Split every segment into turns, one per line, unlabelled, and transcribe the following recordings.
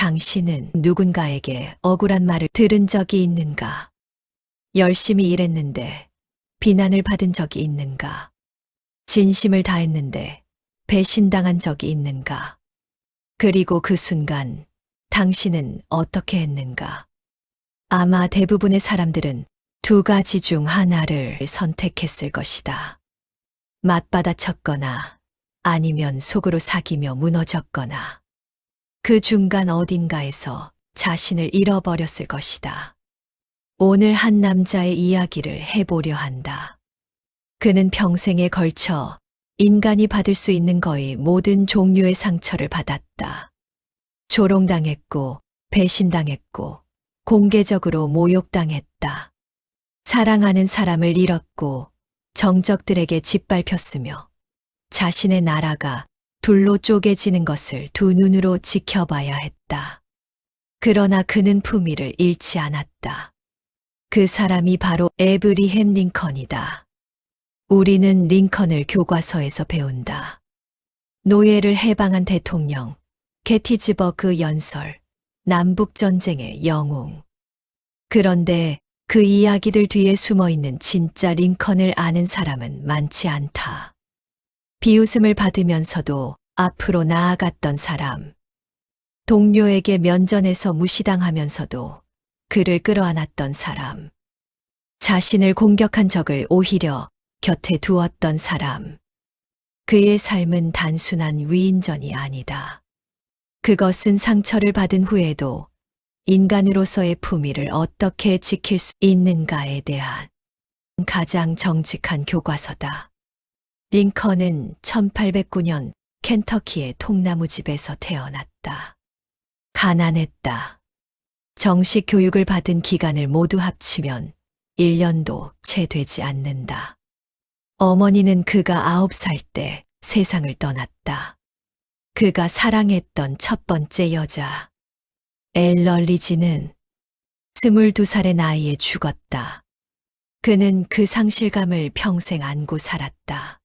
당신은 누군가에게 억울한 말을 들은 적이 있는가? 열심히 일했는데 비난을 받은 적이 있는가? 진심을 다했는데 배신당한 적이 있는가? 그리고 그 순간 당신은 어떻게 했는가? 아마 대부분의 사람들은 두 가지 중 하나를 선택했을 것이다. 맞받아쳤거나 아니면 속으로 사귀며 무너졌거나 그 중간 어딘가에서 자신을 잃어버렸을 것이다. 오늘 한 남자의 이야기를 해보려 한다. 그는 평생에 걸쳐 인간이 받을 수 있는 거의 모든 종류의 상처를 받았다. 조롱당했고, 배신당했고, 공개적으로 모욕당했다. 사랑하는 사람을 잃었고, 정적들에게 짓밟혔으며, 자신의 나라가 둘로 쪼개지는 것을 두 눈으로 지켜봐야 했다. 그러나 그는 품위를 잃지 않았다. 그 사람이 바로 에브리햄 링컨이다. 우리는 링컨을 교과서에서 배운다. 노예를 해방한 대통령, 게티즈버그 연설, 남북전쟁의 영웅. 그런데 그 이야기들 뒤에 숨어있는 진짜 링컨을 아는 사람은 많지 않다. 비웃음을 받으면서도 앞으로 나아갔던 사람. 동료에게 면전에서 무시당하면서도 그를 끌어안았던 사람. 자신을 공격한 적을 오히려 곁에 두었던 사람. 그의 삶은 단순한 위인전이 아니다. 그것은 상처를 받은 후에도 인간으로서의 품위를 어떻게 지킬 수 있는가에 대한 가장 정직한 교과서다. 링컨은 1809년 켄터키의 통나무집에서 태어났다. 가난했다. 정식 교육을 받은 기간을 모두 합치면 1년도 채 되지 않는다. 어머니는 그가 9살 때 세상을 떠났다. 그가 사랑했던 첫 번째 여자, 엘럴리지는 22살의 나이에 죽었다. 그는 그 상실감을 평생 안고 살았다.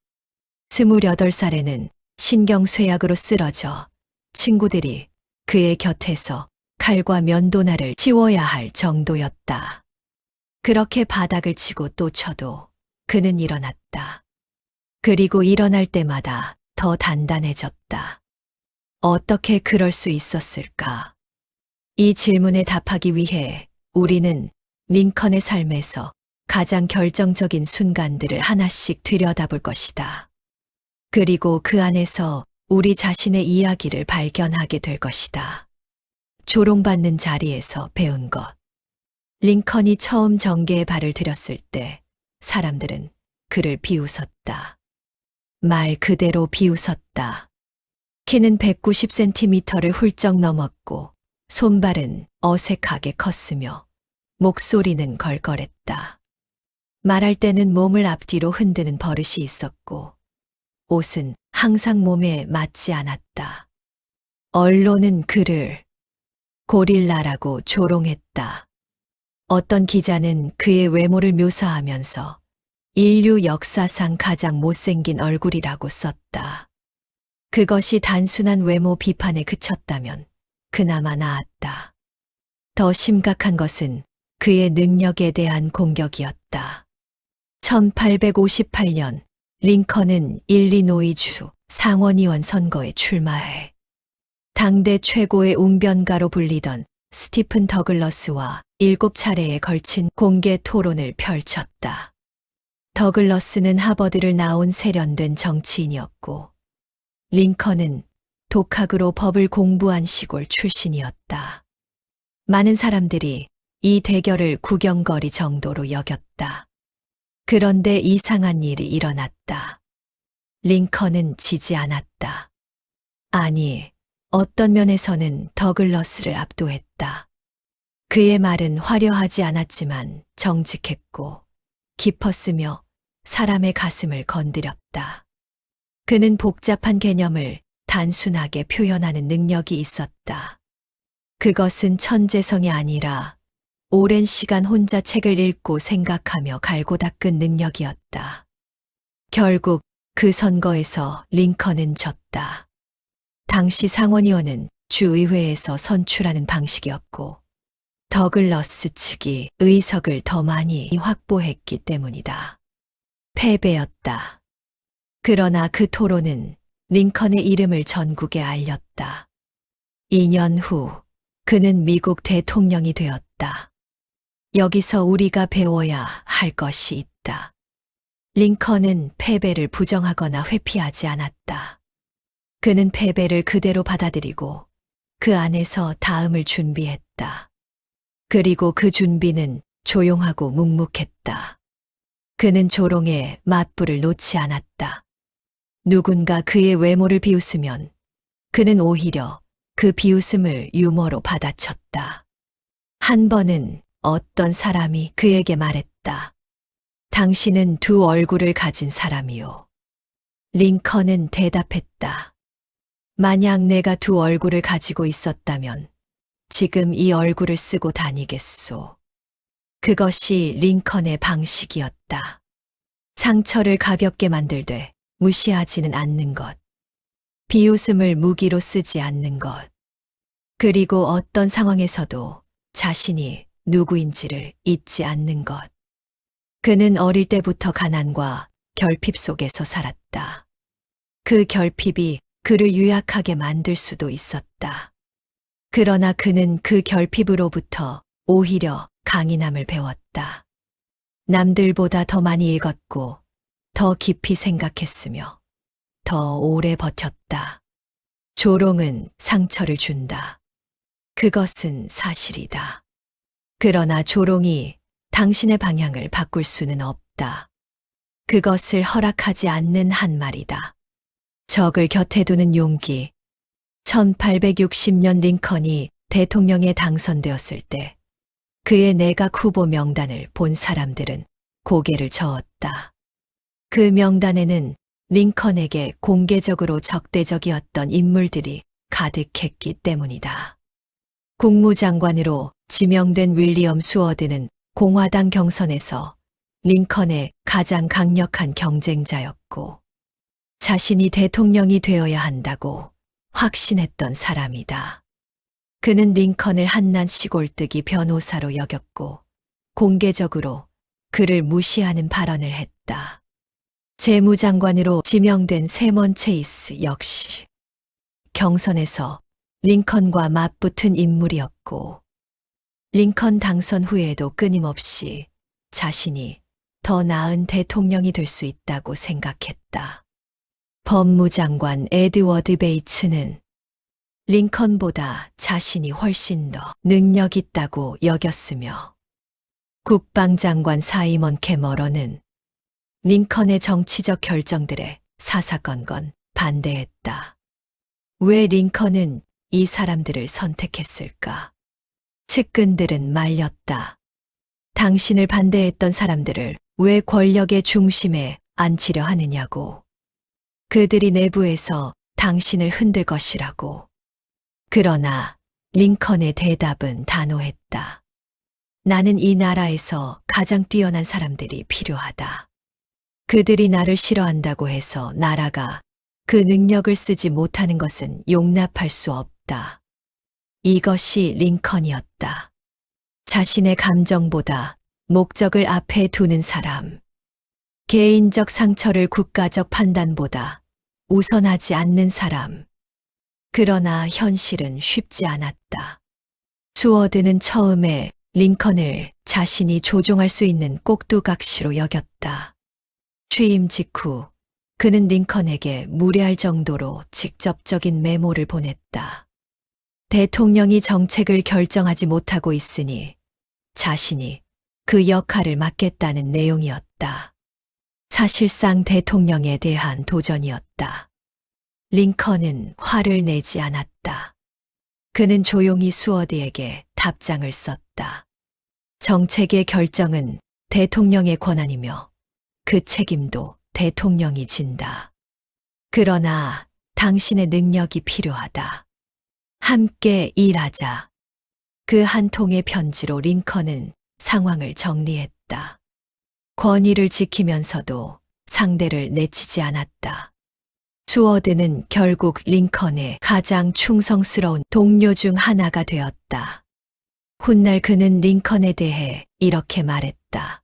28살에는 신경쇠약으로 쓰러져 친구들이 그의 곁에서 칼과 면도날을 치워야 할 정도였다. 그렇게 바닥을 치고 또 쳐도 그는 일어났다. 그리고 일어날 때마다 더 단단해졌다. 어떻게 그럴 수 있었을까? 이 질문에 답하기 위해 우리는 링컨의 삶에서 가장 결정적인 순간들을 하나씩 들여다볼 것이다. 그리고 그 안에서 우리 자신의 이야기를 발견하게 될 것이다. 조롱받는 자리에서 배운 것. 링컨이 처음 정계에 발을 들였을 때 사람들은 그를 비웃었다. 말 그대로 비웃었다. 키는 190cm를 훌쩍 넘었고 손발은 어색하게 컸으며 목소리는 걸걸했다. 말할 때는 몸을 앞뒤로 흔드는 버릇이 있었고 옷은 항상 몸에 맞지 않았다. 언론은 그를 고릴라라고 조롱했다. 어떤 기자는 그의 외모를 묘사하면서 인류 역사상 가장 못생긴 얼굴이라고 썼다. 그것이 단순한 외모 비판에 그쳤다면 그나마 나았다. 더 심각한 것은 그의 능력에 대한 공격이었다. 1858년 링컨은 일리노이주 상원의원 선거에 출마해 당대 최고의 웅변가로 불리던 스티픈 더글러스와 7차례에 걸친 공개 토론을 펼쳤다. 더글러스는 하버드를 나온 세련된 정치인이었고 링컨은 독학으로 법을 공부한 시골 출신이었다. 많은 사람들이 이 대결을 구경거리 정도로 여겼다. 그런데 이상한 일이 일어났다. 링컨은 지지 않았다. 아니, 어떤 면에서는 더글러스를 압도했다. 그의 말은 화려하지 않았지만 정직했고 깊었으며 사람의 가슴을 건드렸다. 그는 복잡한 개념을 단순하게 표현하는 능력이 있었다. 그것은 천재성이 아니라 오랜 시간 혼자 책을 읽고 생각하며 갈고 닦은 능력이었다. 결국 그 선거에서 링컨은 졌다. 당시 상원의원은 주의회에서 선출하는 방식이었고, 더글러스 측이 의석을 더 많이 확보했기 때문이다. 패배였다. 그러나 그 토론은 링컨의 이름을 전국에 알렸다. 2년 후 그는 미국 대통령이 되었다. 여기서 우리가 배워야 할 것이 있다. 링컨은 패배를 부정하거나 회피하지 않았다. 그는 패배를 그대로 받아들이고 그 안에서 다음을 준비했다. 그리고 그 준비는 조용하고 묵묵했다. 그는 조롱에 맞불을 놓지 않았다. 누군가 그의 외모를 비웃으면 그는 오히려 그 비웃음을 유머로 받아쳤다. 한 번은 어떤 사람이 그에게 말했다. 당신은 두 얼굴을 가진 사람이요. 링컨은 대답했다. 만약 내가 두 얼굴을 가지고 있었다면 지금 이 얼굴을 쓰고 다니겠소. 그것이 링컨의 방식이었다. 상처를 가볍게 만들되 무시하지는 않는 것. 비웃음을 무기로 쓰지 않는 것. 그리고 어떤 상황에서도 자신이 누구인지를 잊지 않는 것. 그는 어릴 때부터 가난과 결핍 속에서 살았다. 그 결핍이 그를 유약하게 만들 수도 있었다. 그러나 그는 그 결핍으로부터 오히려 강인함을 배웠다. 남들보다 더 많이 읽었고 더 깊이 생각했으며 더 오래 버텼다. 조롱은 상처를 준다. 그것은 사실이다. 그러나 조롱이 당신의 방향을 바꿀 수는 없다. 그것을 허락하지 않는 한 말이다. 적을 곁에 두는 용기. 1860년 링컨이 대통령에 당선되었을 때 그의 내각 후보 명단을 본 사람들은 고개를 저었다. 그 명단에는 링컨에게 공개적으로 적대적이었던 인물들이 가득했기 때문이다. 국무장관으로 지명된 윌리엄 수어드는 공화당 경선에서 링컨의 가장 강력한 경쟁자였고, 자신이 대통령이 되어야 한다고 확신했던 사람이다. 그는 링컨을 한낱 시골뜨기 변호사로 여겼고, 공개적으로 그를 무시하는 발언을 했다. 재무장관으로 지명된 세먼 체이스 역시 경선에서 링컨과 맞붙은 인물이었고, 링컨 당선 후에도 끊임없이 자신이 더 나은 대통령이 될 수 있다고 생각했다. 법무장관 에드워드 베이츠는 링컨보다 자신이 훨씬 더 능력 있다고 여겼으며, 국방장관 사이먼 캐머런은 링컨의 정치적 결정들에 사사건건 반대했다. 왜 링컨은 이 사람들을 선택했을까? 측근들은 말렸다. 당신을 반대했던 사람들을 왜 권력의 중심에 앉히려 하느냐고. 그들이 내부에서 당신을 흔들 것이라고. 그러나 링컨의 대답은 단호했다. 나는 이 나라에서 가장 뛰어난 사람들이 필요하다. 그들이 나를 싫어한다고 해서 나라가 그 능력을 쓰지 못하는 것은 용납할 수 없다. 이것이 링컨이었다. 자신의 감정보다 목적을 앞에 두는 사람. 개인적 상처를 국가적 판단보다 우선하지 않는 사람. 그러나 현실은 쉽지 않았다. 수어드는 처음에 링컨을 자신이 조종할 수 있는 꼭두각시로 여겼다. 취임 직후 그는 링컨에게 무례할 정도로 직접적인 메모를 보냈다. 대통령이 정책을 결정하지 못하고 있으니 자신이 그 역할을 맡겠다는 내용이었다. 사실상 대통령에 대한 도전이었다. 링컨은 화를 내지 않았다. 그는 조용히 수어드에게 답장을 썼다. 정책의 결정은 대통령의 권한이며 그 책임도 대통령이 진다. 그러나 당신의 능력이 필요하다. 함께 일하자. 그 한 통의 편지로 링컨은 상황을 정리했다. 권위를 지키면서도 상대를 내치지 않았다. 수어드는 결국 링컨의 가장 충성스러운 동료 중 하나가 되었다. 훗날 그는 링컨에 대해 이렇게 말했다.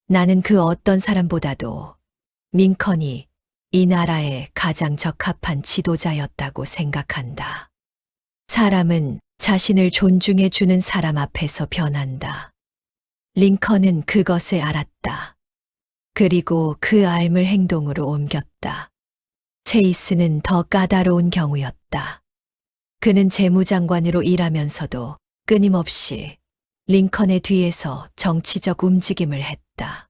나는 그 어떤 사람보다도 링컨이 이 나라의 가장 적합한 지도자였다고 생각한다. 사람은 자신을 존중해 주는 사람 앞에서 변한다. 링컨은 그것을 알았다. 그리고 그 알을 행동으로 옮겼다. 체이스는 더 까다로운 경우였다. 그는 재무장관으로 일하면서도 끊임없이 링컨의 뒤에서 정치적 움직임을 했다.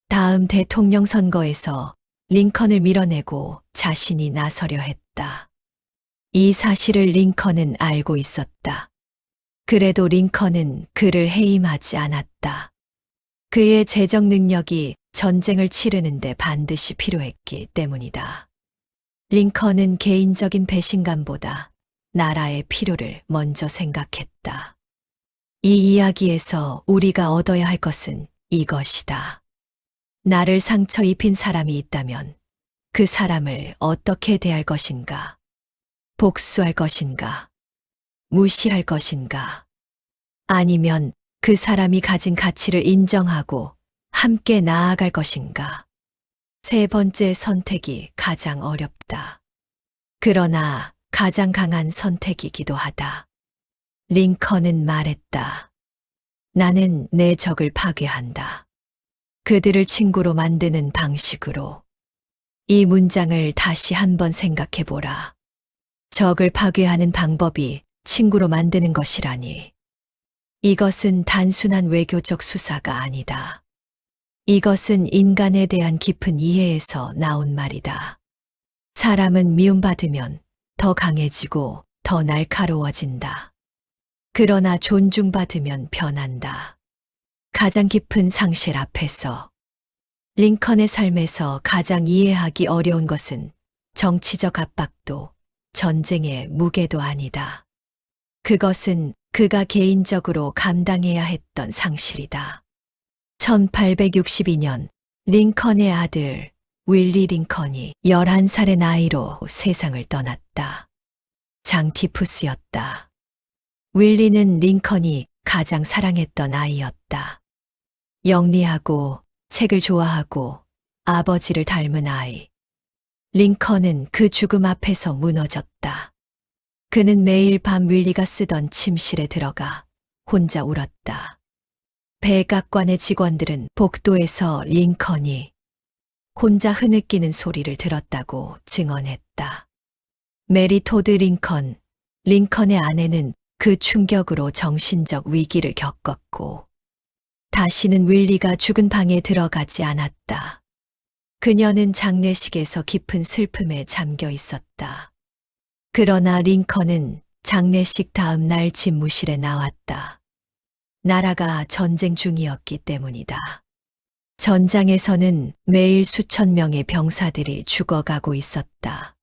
다음 대통령 선거에서 링컨을 밀어내고 자신이 나서려 했다. 이 사실을 링컨은 알고 있었다. 그래도 링컨은 그를 해임하지 않았다. 그의 재정 능력이 전쟁을 치르는데 반드시 필요했기 때문이다. 링컨은 개인적인 배신감보다 나라의 필요를 먼저 생각했다. 이 이야기에서 우리가 얻어야 할 것은 이것이다. 나를 상처 입힌 사람이 있다면 그 사람을 어떻게 대할 것인가? 복수할 것인가? 무시할 것인가? 아니면 그 사람이 가진 가치를 인정하고 함께 나아갈 것인가? 세 번째 선택이 가장 어렵다. 그러나 가장 강한 선택이기도 하다. 링컨은 말했다. 나는 내 적을 파괴한다. 그들을 친구로 만드는 방식으로. 이 문장을 다시 한번 생각해 보라. 적을 파괴하는 방법이 친구로 만드는 것이라니. 이것은 단순한 외교적 수사가 아니다. 이것은 인간에 대한 깊은 이해에서 나온 말이다. 사람은 미움받으면 더 강해지고 더 날카로워진다. 그러나 존중받으면 변한다. 가장 깊은 상실 앞에서 링컨의 삶에서 가장 이해하기 어려운 것은 정치적 압박도 전쟁의 무게도 아니다. 그것은 그가 개인적으로 감당해야 했던 상실이다. 1862년 링컨의 아들 윌리 링컨이 11살의 나이로 세상을 떠났다. 장티푸스였다. 윌리는 링컨이 가장 사랑했던 아이였다. 영리하고 책을 좋아하고 아버지를 닮은 아이. 링컨은 그 죽음 앞에서 무너졌다. 그는 매일 밤 윌리가 쓰던 침실에 들어가 혼자 울었다. 백악관의 직원들은 복도에서 링컨이 혼자 흐느끼는 소리를 들었다고 증언했다. 메리 토드 링컨, 링컨의 아내는 그 충격으로 정신적 위기를 겪었고 다시는 윌리가 죽은 방에 들어가지 않았다. 그녀는 장례식에서 깊은 슬픔에 잠겨 있었다. 그러나 링컨은 장례식 다음 날 집무실에 나왔다. 나라가 전쟁 중이었기 때문이다. 전장에서는 매일 수천 명의 병사들이 죽어가고 있었다.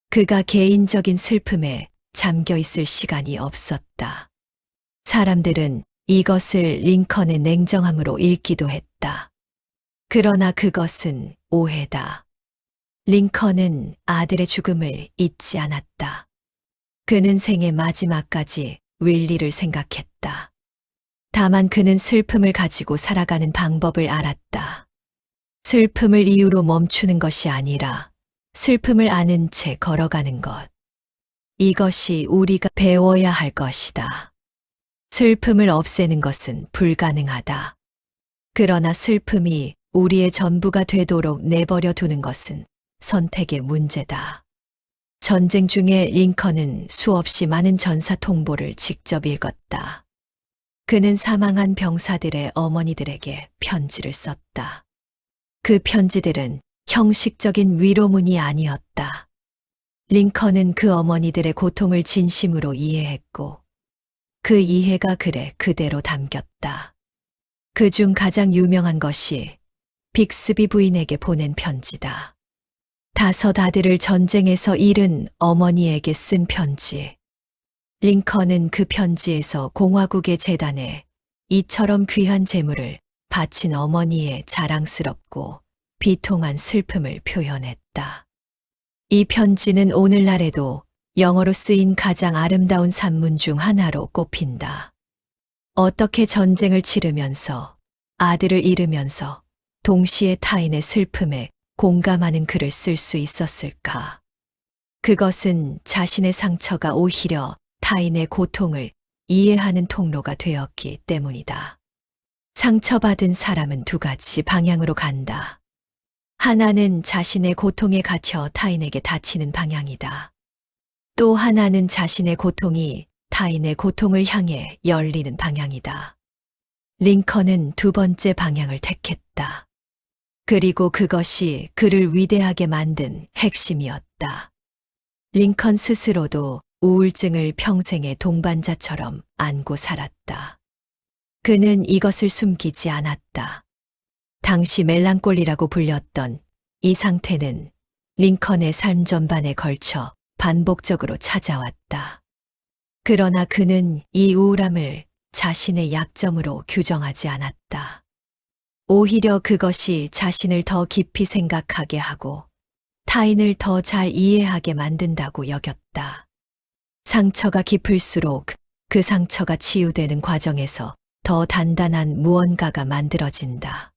그가 개인적인 슬픔에 잠겨 있을 시간이 없었다. 사람들은 이것을 링컨의 냉정함으로 읽기도 했다. 그러나 그것은 오해다. 링컨은 아들의 죽음을 잊지 않았다. 그는 생의 마지막까지 윌리를 생각했다. 다만 그는 슬픔을 가지고 살아가는 방법을 알았다. 슬픔을 이유로 멈추는 것이 아니라 슬픔을 아는 채 걸어가는 것. 이것이 우리가 배워야 할 것이다. 슬픔을 없애는 것은 불가능하다. 그러나 슬픔이 우리의 전부가 되도록 내버려 두는 것은 선택의 문제다. 전쟁 중에 링컨은 수없이 많은 전사 통보를 직접 읽었다. 그는 사망한 병사들의 어머니들에게 편지를 썼다. 그 편지들은 형식적인 위로문이 아니었다. 링컨은 그 어머니들의 고통을 진심으로 이해했고 그 이해가 글에 그대로 담겼다. 그중 가장 유명한 것이 빅스비 부인에게 보낸 편지다. 5 아들을 전쟁에서 잃은 어머니에게 쓴 편지. 링컨은 그 편지에서 공화국의 재단에 이처럼 귀한 재물을 바친 어머니의 자랑스럽고 비통한 슬픔을 표현했다. 이 편지는 오늘날에도 영어로 쓰인 가장 아름다운 산문 중 하나로 꼽힌다. 어떻게 전쟁을 치르면서 아들을 잃으면서 동시에 타인의 슬픔에 공감하는 글을 쓸 수 있었을까? 그것은 자신의 상처가 오히려 타인의 고통을 이해하는 통로가 되었기 때문이다. 상처받은 사람은 두 가지 방향으로 간다. 하나는 자신의 고통에 갇혀 타인에게 다치는 방향이다. 또 하나는 자신의 고통이 타인의 고통을 향해 열리는 방향이다. 링컨은 두 번째 방향을 택했다. 그리고 그것이 그를 위대하게 만든 핵심이었다. 링컨 스스로도 우울증을 평생의 동반자처럼 안고 살았다. 그는 이것을 숨기지 않았다. 당시 멜랑콜리라고 불렸던 이 상태는 링컨의 삶 전반에 걸쳐 반복적으로 찾아왔다. 그러나 그는 이 우울함을 자신의 약점으로 규정하지 않았다. 오히려 그것이 자신을 더 깊이 생각하게 하고 타인을 더 잘 이해하게 만든다고 여겼다. 상처가 깊을수록 그 상처가 치유되는 과정에서 더 단단한 무언가가 만들어진다.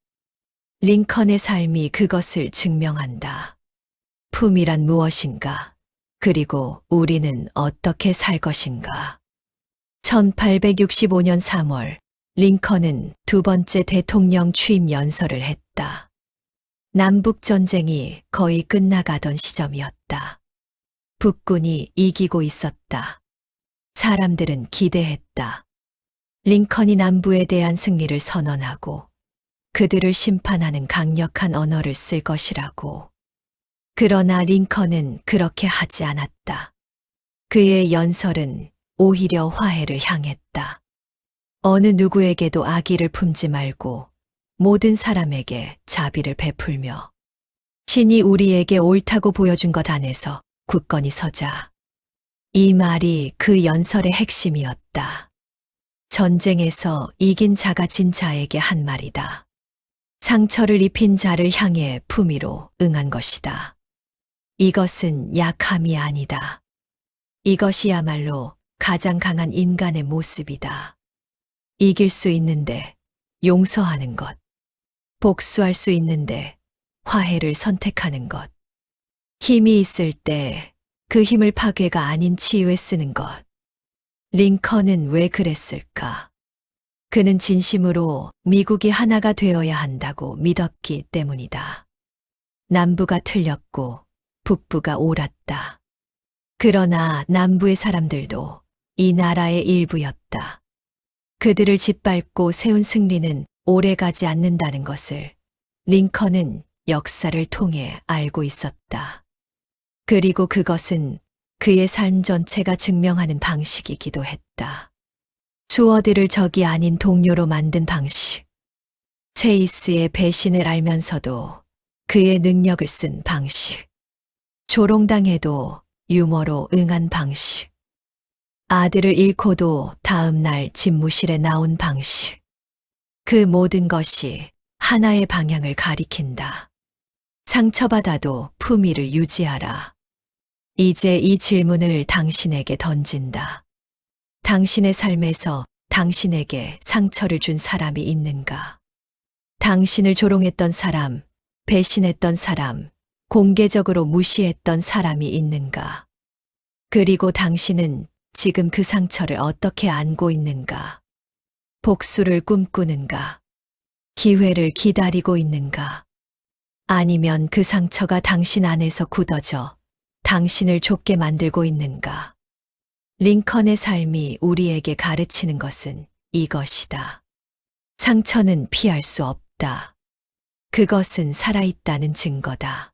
링컨의 삶이 그것을 증명한다. 품이란 무엇인가? 그리고 우리는 어떻게 살 것인가? 1865년 3월, 링컨은 두 번째 대통령 취임 연설을 했다. 남북전쟁이 거의 끝나가던 시점이었다. 북군이 이기고 있었다. 사람들은 기대했다. 링컨이 남부에 대한 승리를 선언하고 그들을 심판하는 강력한 언어를 쓸 것이라고. 그러나 링컨은 그렇게 하지 않았다. 그의 연설은 오히려 화해를 향했다. 어느 누구에게도 악의를 품지 말고 모든 사람에게 자비를 베풀며 신이 우리에게 옳다고 보여준 것 안에서 굳건히 서자. 이 말이 그 연설의 핵심이었다. 전쟁에서 이긴 자가 진 자에게 한 말이다. 상처를 입힌 자를 향해 품위로 응한 것이다. 이것은 약함이 아니다. 이것이야말로 가장 강한 인간의 모습이다. 이길 수 있는데 용서하는 것. 복수할 수 있는데 화해를 선택하는 것. 힘이 있을 때 그 힘을 파괴가 아닌 치유에 쓰는 것. 링컨은 왜 그랬을까? 그는 진심으로 미국이 하나가 되어야 한다고 믿었기 때문이다. 남부가 틀렸고 북부가 옳았다. 그러나 남부의 사람들도 이 나라의 일부였다. 그들을 짓밟고 세운 승리는 오래가지 않는다는 것을 링컨은 역사를 통해 알고 있었다. 그리고 그것은 그의 삶 전체가 증명하는 방식이기도 했다. 주어들을 적이 아닌 동료로 만든 방식. 체이스의 배신을 알면서도 그의 능력을 쓴 방식. 조롱당해도 유머로 응한 방식. 아들을 잃고도 다음 날 집무실에 나온 방식. 그 모든 것이 하나의 방향을 가리킨다. 상처받아도 품위를 유지하라. 이제 이 질문을 당신에게 던진다. 당신의 삶에서 당신에게 상처를 준 사람이 있는가? 당신을 조롱했던 사람, 배신했던 사람, 공개적으로 무시했던 사람이 있는가? 그리고 당신은 지금 그 상처를 어떻게 안고 있는가? 복수를 꿈꾸는가? 기회를 기다리고 있는가? 아니면 그 상처가 당신 안에서 굳어져 당신을 좁게 만들고 있는가? 링컨의 삶이 우리에게 가르치는 것은 이것이다. 상처는 피할 수 없다. 그것은 살아있다는 증거다.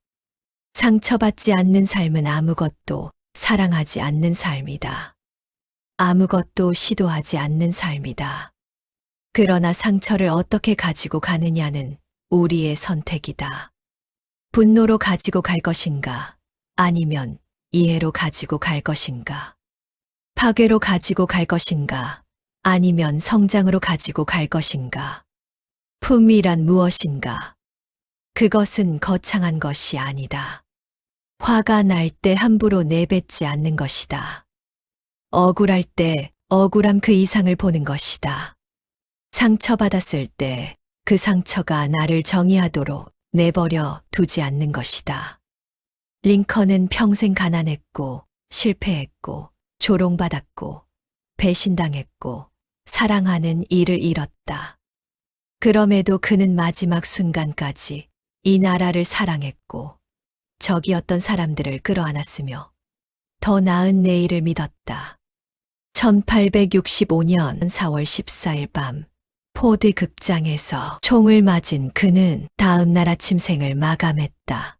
상처받지 않는 삶은 아무것도 사랑하지 않는 삶이다. 아무것도 시도하지 않는 삶이다. 그러나 상처를 어떻게 가지고 가느냐는 우리의 선택이다. 분노로 가지고 갈 것인가? 아니면 이해로 가지고 갈 것인가? 파괴로 가지고 갈 것인가? 아니면 성장으로 가지고 갈 것인가? 품위란 무엇인가? 그것은 거창한 것이 아니다. 화가 날 때 함부로 내뱉지 않는 것이다. 억울할 때 억울함 그 이상을 보는 것이다. 상처받았을 때 그 상처가 나를 정의하도록 내버려 두지 않는 것이다. 링컨은 평생 가난했고, 실패했고, 조롱받았고, 배신당했고, 사랑하는 이를 잃었다. 그럼에도 그는 마지막 순간까지 이 나라를 사랑했고, 적이었던 사람들을 끌어안았으며, 더 나은 내일을 믿었다. 1865년 4월 14일 밤, 포드 극장에서 총을 맞은 그는 다음 날 아침 생을 마감했다.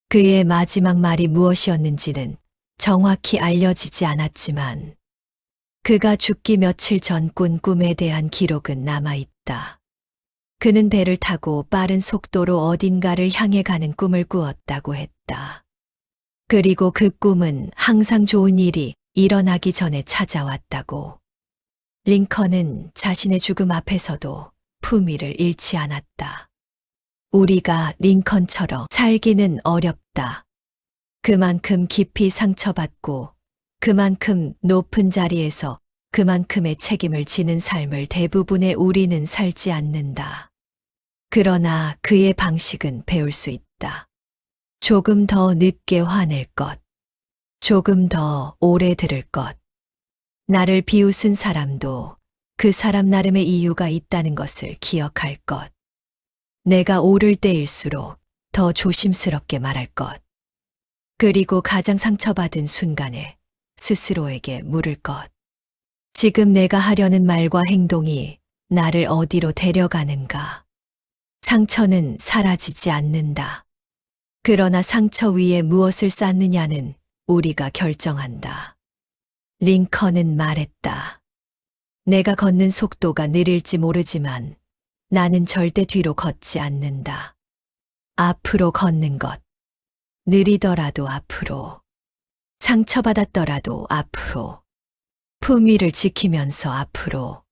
그의 마지막 말이 무엇이었는지는 정확히 알려지지 않았지만, 그가 죽기 며칠 전 꾼 꿈에 대한 기록은 남아있다. 그는 배를 타고 빠른 속도로 어딘가를 향해 가는 꿈을 꾸었다고 했다. 그리고 그 꿈은 항상 좋은 일이 일어나기 전에 찾아왔다고. 링컨은 자신의 죽음 앞에서도 품위를 잃지 않았다. 우리가 링컨처럼 살기는 어렵다. 그만큼 깊이 상처받고 그만큼 높은 자리에서 그만큼의 책임을 지는 삶을 대부분의 우리는 살지 않는다. 그러나 그의 방식은 배울 수 있다. 조금 더 늦게 화낼 것. 조금 더 오래 들을 것. 나를 비웃은 사람도 그 사람 나름의 이유가 있다는 것을 기억할 것. 내가 오를 때일수록 더 조심스럽게 말할 것. 그리고 가장 상처받은 순간에 스스로에게 물을 것. 지금 내가 하려는 말과 행동이 나를 어디로 데려가는가? 상처는 사라지지 않는다. 그러나 상처 위에 무엇을 쌓느냐는 우리가 결정한다. 링컨은 말했다. 내가 걷는 속도가 느릴지 모르지만 나는 절대 뒤로 걷지 않는다. 앞으로 걷는 것. 느리더라도 앞으로. 상처받았더라도 앞으로. 품위를 지키면서 앞으로.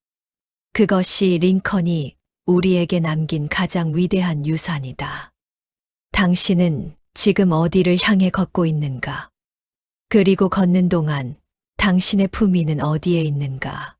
그것이 링컨이 우리에게 남긴 가장 위대한 유산이다. 당신은 지금 어디를 향해 걷고 있는가? 그리고 걷는 동안 당신의 품위는 어디에 있는가?